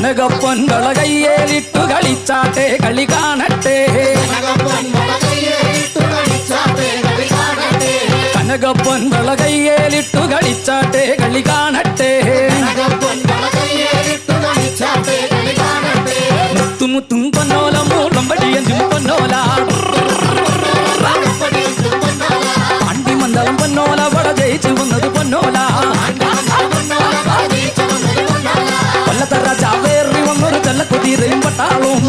കനകപ്പൊൻ വളകയ്യേലിട്ടു കളിച്ചാട്ടെ കളി കാണട്ടെ കനകപ്പൊൻ വളകയ്യേലിട്ടു കളിച്ചാട്ടെ കളി കാണട്ടെ മുത്തുമുത്തും പൊന്നോല മൂളം വടിയഞ്ചും പൊന്നോല അണ്ടിമന്ദളം പൊന്നോല വട ജയിച്ചു വന്നത് പൊന്നോല കൊല്ലത്തെ രാജാവേറി വന്നൊരു ചെല്ലക്കുതിരയും പട്ടാളും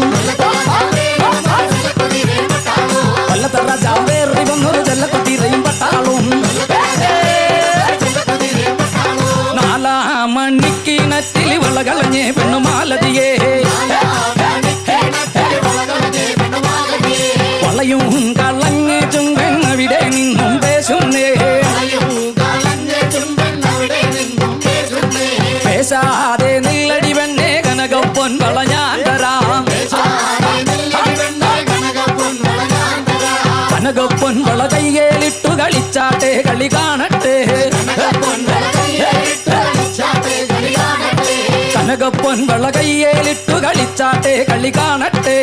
കൊല്ലത്തെ രാജാവേറി വന്നൊരു ചെല്ലക്കുതിരയും പട്ടാളും നാലാമണിക്കിണറ്റിൽ വളകളഞ്ഞേ പെണ്ണുമാലതിയേ വളയും കളഞ്ഞ് ചുങ്കവിടെ നിന്നും പേശുന്നേ പേശാതെ നില്ലടി പെണ്ണേ കനകപ്പൊൻ വള ഞാൻ തരാം കനകപ്പൊൻ വള കയ്യേലിട്ടു കളിച്ചാട്ടെ കളി കാണട്ടെ കനകപ്പൊൻ വള കയ്യേലിട്ടു കളിച്ചാട്ടെ കളി കാണട്ടെ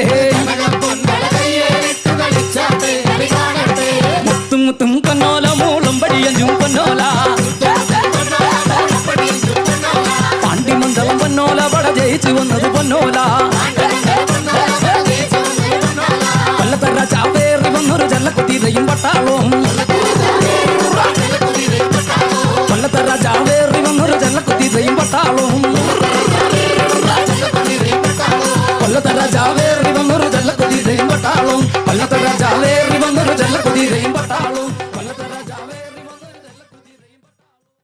മുത്തും മുത്തും പൊന്നോല മൂളും പടിയഞ്ചും പൊന്നോല പാണ്ടിമന്ദളം പൊന്നോല വട ജയിച്ചു വന്നത് പൊന്നോല കൊല്ലത്തെ രാജാവേറി വന്നൊരു ചെല്ലക്കുതിരയും പട്ടാളും കൊല്ലത്തെ രാജാവേറി വന്നൊരു ചെല്ലക്കുതിരയും പട്ടാളും